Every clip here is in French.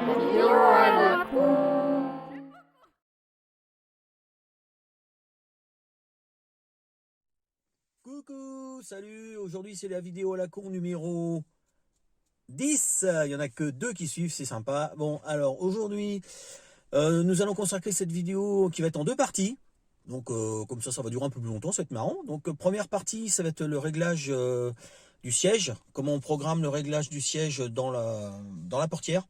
vidéo à la con. Coucou, salut, aujourd'hui c'est la vidéo à la con numéro 10, il n'y en a que 2 qui suivent, c'est sympa. Bon, alors aujourd'hui, nous allons consacrer cette vidéo qui va être en 2 parties. Donc comme ça va durer un peu plus longtemps, ça va être marrant. Donc première partie, ça va être le réglage du siège, comment on programme le réglage du siège dans la portière.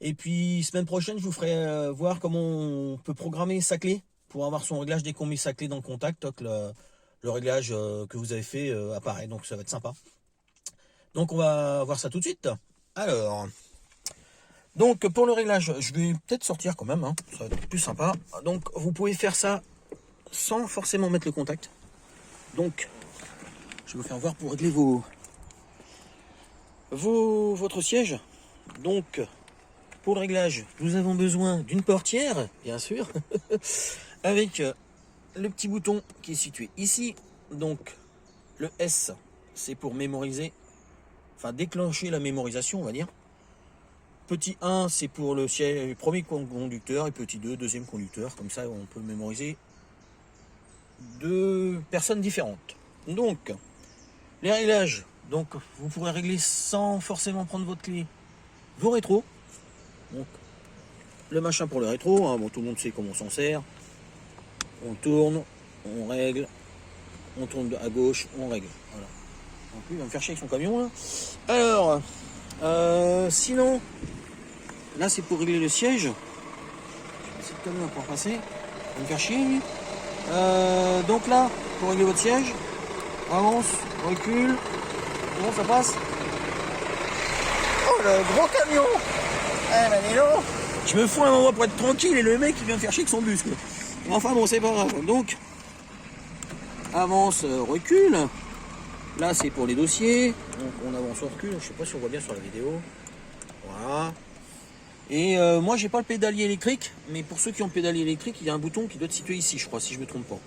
Et puis semaine prochaine, je vous ferai voir comment on peut programmer sa clé pour avoir son réglage dès qu'on met sa clé dans le contact. Toc, le réglage que vous avez fait apparaît, donc ça va être sympa. Donc on va voir ça tout de suite. Alors, donc pour le réglage, je vais peut-être sortir quand même, hein, ça va être plus sympa. Donc vous pouvez faire ça sans forcément mettre le contact. Donc je vais vous faire voir pour régler votre siège. Donc pour le réglage, nous avons besoin d'une portière, bien sûr, avec le petit bouton qui est situé ici. Donc le S, c'est pour mémoriser, enfin déclencher la mémorisation, on va dire. Petit 1, c'est pour le siège, premier conducteur, et petit 2, deuxième conducteur. Comme ça, on peut mémoriser 2 personnes différentes. Donc, les réglages. Donc, vous pourrez régler sans forcément prendre votre clé vos rétros. Donc, le machin pour le rétro, hein, bon, tout le monde sait comment on s'en sert. On tourne, on règle, on tourne à gauche, on règle. Voilà. Donc, lui, il va me faire chier avec son camion, là. Alors, sinon, là, c'est pour régler le siège. C'est le camion pour passer. Il va me faire chier, lui. Donc là, pour régler votre siège, avance, recule. Bon, ça passe. Oh, le gros camion. Eh ben, dis donc. Je me fous un endroit pour être tranquille et le mec, il vient me faire chier avec son bus, quoi. Enfin, bon, c'est pas grave. Donc, avance, recule. Là, c'est pour les dossiers. Donc, on avance, on recule. Je sais pas si on voit bien sur la vidéo. Voilà. Et moi, j'ai pas le pédalier électrique. Mais pour ceux qui ont le pédalier électrique, il y a un bouton qui doit être situé ici, je crois, si je me trompe pas.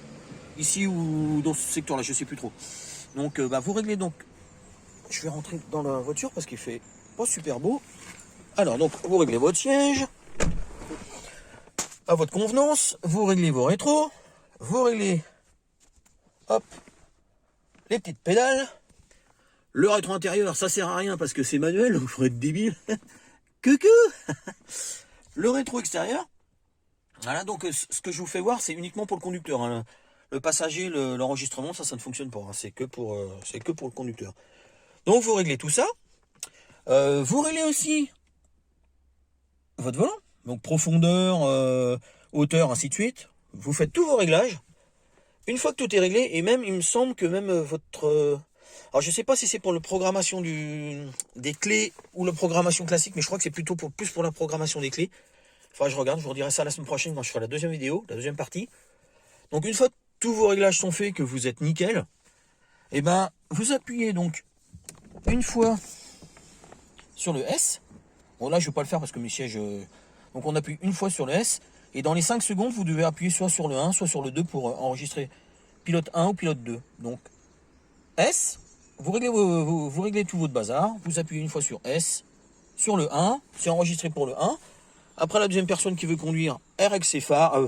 Ici ou dans ce secteur-là, je sais plus trop. Donc, vous réglez donc. Je vais rentrer dans la voiture parce qu'il fait pas super beau. Alors, donc, vous réglez votre siège à votre convenance. Vous réglez vos rétros. Vous réglez, hop, les petites pédales. Le rétro intérieur, ça sert à rien parce que c'est manuel, donc il faudrait être débile. Coucou. Le rétro extérieur. Voilà, donc ce que je vous fais voir, c'est uniquement pour le conducteur. Hein. Le passager, l'enregistrement, ça ne fonctionne pas. Hein. C'est que pour le conducteur. Donc vous réglez tout ça. Vous réglez aussi votre volant. Donc profondeur, hauteur, ainsi de suite. Vous faites tous vos réglages. Une fois que tout est réglé, et même il me semble que même votre... alors je sais pas si c'est pour la programmation des clés ou la programmation classique, mais je crois que c'est plutôt plus pour la programmation des clés. Enfin, je regarde, je vous redirai ça la semaine prochaine quand je ferai la deuxième vidéo, la deuxième partie. Donc une fois que tous vos réglages sont faits, que vous êtes nickel, et ben vous appuyez donc une fois sur le S. Bon là je vais pas le faire parce que mes sièges... Donc on appuie une fois sur le S. Et dans les 5 secondes, vous devez appuyer soit sur le 1, soit sur le 2 pour enregistrer pilote 1 ou pilote 2. Donc S, vous réglez tout votre bazar. Vous appuyez une fois sur S, sur le 1, c'est enregistré pour le 1. Après la deuxième personne qui veut conduire, elle règle ses phares,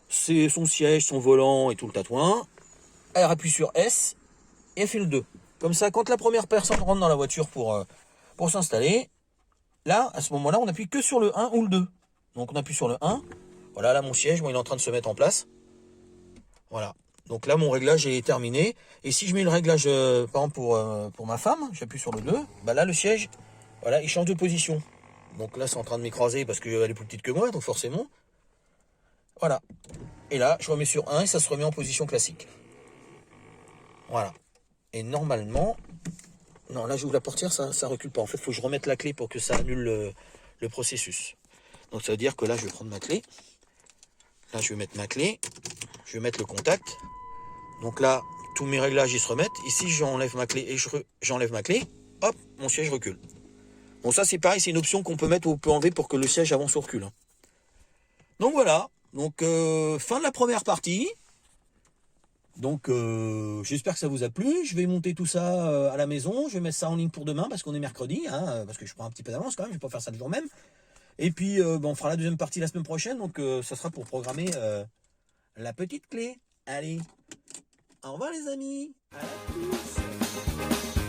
c'est son siège, son volant et tout le tatouin. Elle appuie sur S et elle fait le 2. Comme ça, quand la première personne rentre dans la voiture pour s'installer, là, à ce moment-là, on appuie que sur le 1 ou le 2. Donc on appuie sur le 1. Voilà, là mon siège, moi il est en train de se mettre en place. Voilà. Donc là mon réglage est terminé. Et si je mets le réglage, par exemple pour ma femme, j'appuie sur le 2. Bah là le siège, voilà, il change de position. Donc là c'est en train de m'écraser parce qu'elle est plus petite que moi, donc forcément. Voilà. Et là je remets sur 1 et ça se remet en position classique. Voilà. Et normalement... Non, là j'ouvre la portière, ça recule pas. En fait, il faut que je remette la clé pour que ça annule le processus. Donc ça veut dire que là, je vais prendre ma clé. Là, je vais mettre ma clé. Je vais mettre le contact. Donc là, tous mes réglages, ils se remettent. Ici, j'enlève ma clé et j'enlève ma clé. Hop, mon siège recule. Bon, ça, c'est pareil, c'est une option qu'on peut mettre ou on peut enlever pour que le siège avance ou recule. Hein. Donc voilà. Donc, fin de la première partie. Donc j'espère que ça vous a plu. Je vais monter tout ça à la maison. Je vais mettre ça en ligne pour demain parce qu'on est mercredi, hein, parce que je prends un petit peu d'avance quand même. Je vais pas faire ça le jour même. Et puis on fera la deuxième partie la semaine prochaine. Donc ça sera pour programmer la petite clé. Allez, au revoir les amis. À la plus.